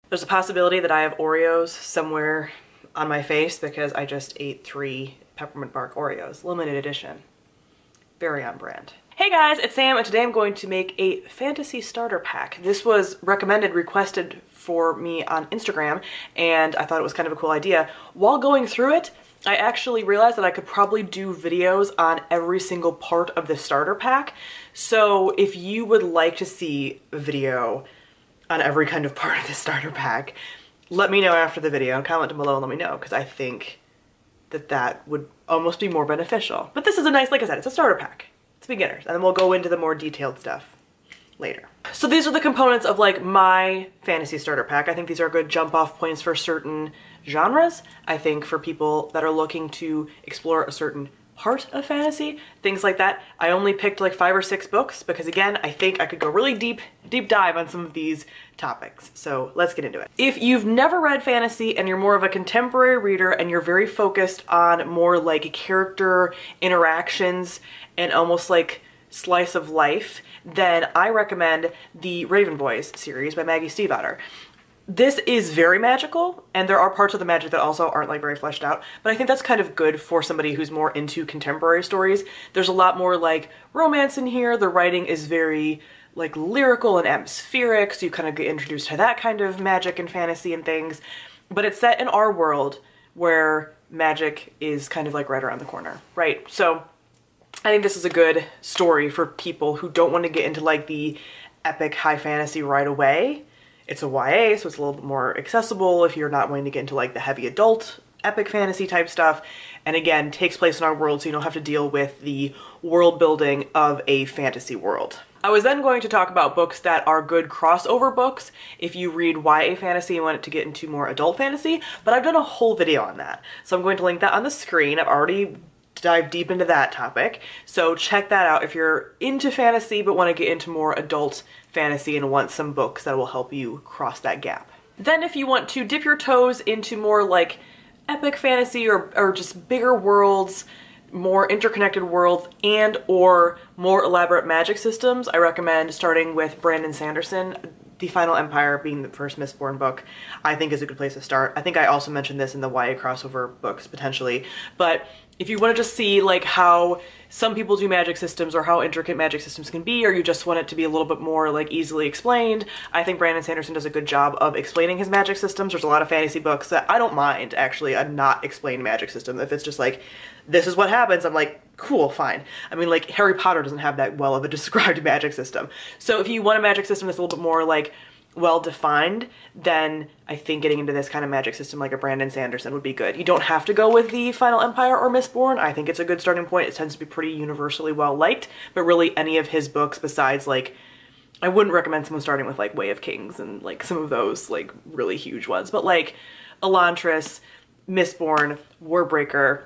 There's a possibility that I have Oreos somewhere on my face because I just ate 3 peppermint bark Oreos, limited edition. Very on brand. Hey guys, it's Sam, and today I'm going to make a fantasy starter pack. This was requested for me on Instagram, and I thought it was kind of a cool idea. While going through it, I actually realized that I could probably do videos on every single part of the starter pack. So if you would like to see a video on every kind of part of the starter pack, let me know after the video and comment below and let me know, because I think that that would almost be more beneficial. But this is a nice, like I said, it's a starter pack. It's beginners, and then we'll go into the more detailed stuff later. So these are the components of like my fantasy starter pack. I think these are good jump off points for certain genres. I think for people that are looking to explore a certain part of fantasy, things like that. I only picked like 5 or 6 books because again, I think I could go really deep dive on some of these topics. So let's get into it. If you've never read fantasy and you're more of a contemporary reader and you're very focused on more like character interactions and almost like slice of life, then I recommend the Raven Boys series by Maggie Stiefvater. This is very magical, and there are parts of the magic that also aren't like very fleshed out, but I think that's kind of good for somebody who's more into contemporary stories. There's a lot more like romance in here. The writing is very like lyrical and atmospheric, so you kind of get introduced to that kind of magic and fantasy and things. But it's set in our world where magic is kind of like right around the corner, right? So I think this is a good story for people who don't want to get into like the epic high fantasy right away. It's a YA, so it's a little bit more accessible if you're not wanting to get into like the heavy adult epic fantasy type stuff. And again, takes place in our world, so you don't have to deal with the world building of a fantasy world. I was then going to talk about books that are good crossover books if you read YA fantasy and want to get into more adult fantasy, but I've done a whole video on that. So I'm going to link that on the screen. I've already dive deep into that topic, so check that out if you're into fantasy but want to get into more adult fantasy and want some books that will help you cross that gap. Then if you want to dip your toes into more like epic fantasy or just bigger worlds, more interconnected worlds, and or more elaborate magic systems, I recommend starting with Brandon Sanderson. The Final Empire being the first Mistborn book, I think is a good place to start. I think I also mentioned this in the YA crossover books potentially, but if you want to just see like how some people do magic systems or how intricate magic systems can be, or you just want it to be a little bit more like easily explained, I think Brandon Sanderson does a good job of explaining his magic systems. There's a lot of fantasy books that I don't mind actually a not explained magic system. If it's just like, this is what happens, I'm like, cool, fine. I mean, like Harry Potter doesn't have that well of a described magic system. So if you want a magic system that's a little bit more like well-defined, then I think getting into this kind of magic system like a Brandon Sanderson would be good. You don't have to go with the Final Empire or Mistborn. I think it's a good starting point. It tends to be pretty universally well-liked, but really any of his books besides like, I wouldn't recommend someone starting with like Way of Kings and like some of those like really huge ones, but like Elantris, Mistborn, Warbreaker,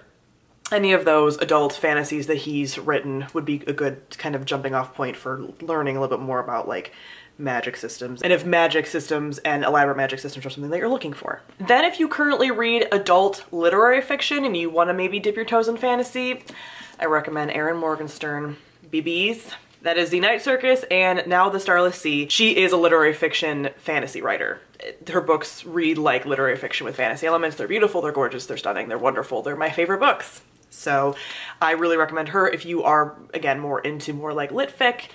any of those adult fantasies that he's written would be a good kind of jumping off point for learning a little bit more about like magic systems, and if magic systems and elaborate magic systems are something that you're looking for. Then if you currently read adult literary fiction and you want to maybe dip your toes in fantasy, I recommend Erin Morgenstern, BBs. That is The Night Circus and Now the Starless Sea. She is a literary fiction fantasy writer. Her books read like literary fiction with fantasy elements. They're beautiful, they're gorgeous, they're stunning, they're wonderful. They're my favorite books. So I really recommend her if you are, again, more into more like lit fic.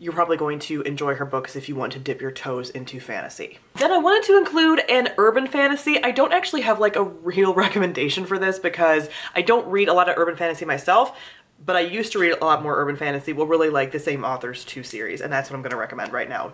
You're probably going to enjoy her books if you want to dip your toes into fantasy. Then I wanted to include an urban fantasy. I don't actually have like a real recommendation for this because I don't read a lot of urban fantasy myself, but I used to read a lot more urban fantasy. Well, really like the same author's 2 series, and that's what I'm going to recommend right now.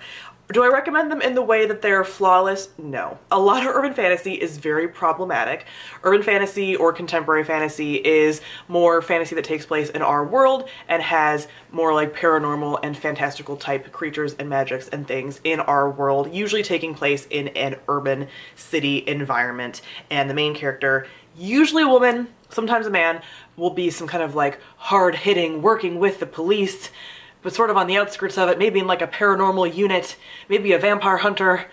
Do I recommend them in the way that they're flawless? No. A lot of urban fantasy is very problematic. Urban fantasy or contemporary fantasy is more fantasy that takes place in our world and has more like paranormal and fantastical type creatures and magics and things in our world, usually taking place in an urban city environment. And the main character, usually a woman, sometimes a man, will be some kind of like hard-hitting, working with the police, but sort of on the outskirts of it, maybe in like a paranormal unit, maybe a vampire hunter,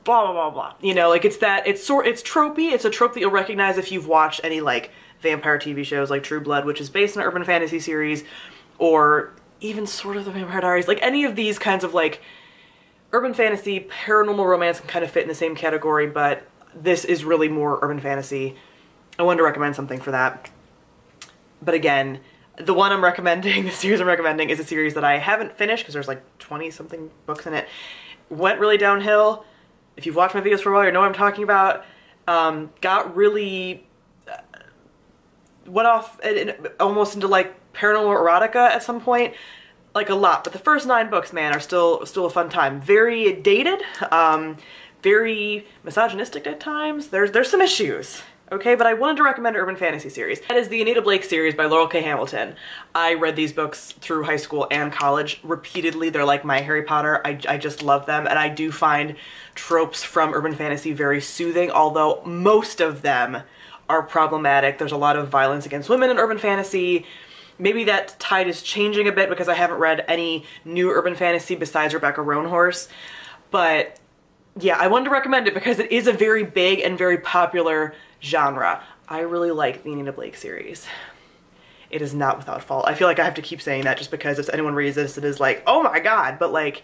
blah, blah, blah, blah. You know, like it's tropey. It's a trope that you'll recognize if you've watched any like vampire TV shows like True Blood, which is based on an urban fantasy series, or even sort of the Vampire Diaries, like any of these kinds of like urban fantasy, paranormal romance can kind of fit in the same category, but this is really more urban fantasy. I wanted to recommend something for that. But again, the one I'm recommending, the series I'm recommending, is a series that I haven't finished because there's like 20 something books in it. Went really downhill. If you've watched my videos for a while, you know what I'm talking about. Got really, went off almost into like paranormal erotica at some point, like a lot. But the first 9 books, man, are still a fun time. Very dated, very misogynistic at times. There's some issues. Okay, but I wanted to recommend an urban fantasy series. That is the Anita Blake series by Laurel K. Hamilton. I read these books through high school and college repeatedly. They're like my Harry Potter. I just love them, and I do find tropes from urban fantasy very soothing, although most of them are problematic. There's a lot of violence against women in urban fantasy. Maybe that tide is changing a bit because I haven't read any new urban fantasy besides Rebecca Roanhorse, but yeah, I wanted to recommend it because it is a very big and very popular genre. I really like the Anita Blake series. It is not without fault. I feel like I have to keep saying that just because if anyone reads this, it is like, oh my god, but like,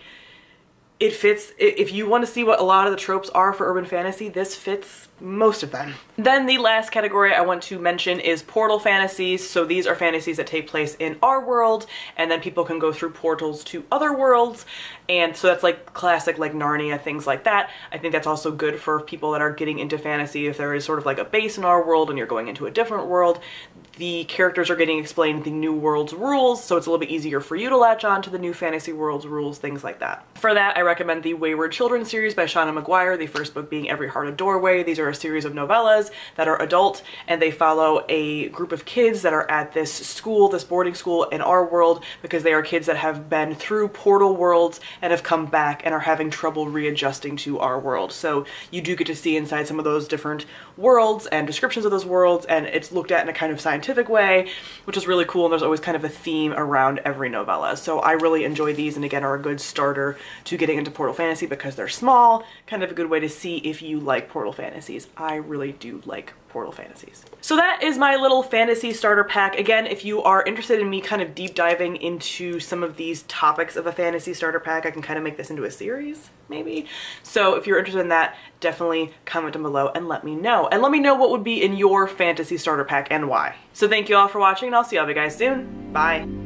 it fits. If you want to see what a lot of the tropes are for urban fantasy, this fits most of them. Then the last category I want to mention is portal fantasies. So these are fantasies that take place in our world, and then people can go through portals to other worlds. And so that's like classic, like Narnia, things like that. I think that's also good for people that are getting into fantasy. If there is sort of like a base in our world and you're going into a different world, the characters are getting explained the new world's rules, so it's a little bit easier for you to latch on to the new fantasy world's rules, things like that. For that, I recommend the Wayward Children series by Shauna Maguire, the first book being Every Heart a Doorway. These are a series of novellas that are adult, and they follow a group of kids that are at this school, this boarding school in our world, because they are kids that have been through portal worlds and have come back and are having trouble readjusting to our world. So you do get to see inside some of those different worlds and descriptions of those worlds, and it's looked at in a kind of scientific way, which is really cool, and there's always kind of a theme around every novella. So I really enjoy these, and again are a good starter to getting into portal fantasy because they're small, kind of a good way to see if you like portal fantasies. I really do like portal fantasies. So that is my little fantasy starter pack. Again, if you are interested in me kind of deep diving into some of these topics of a fantasy starter pack, I can kind of make this into a series, maybe. So if you're interested in that, definitely comment down below and let me know. And let me know what would be in your fantasy starter pack and why. So thank you all for watching, and I'll see all of you guys soon. Bye.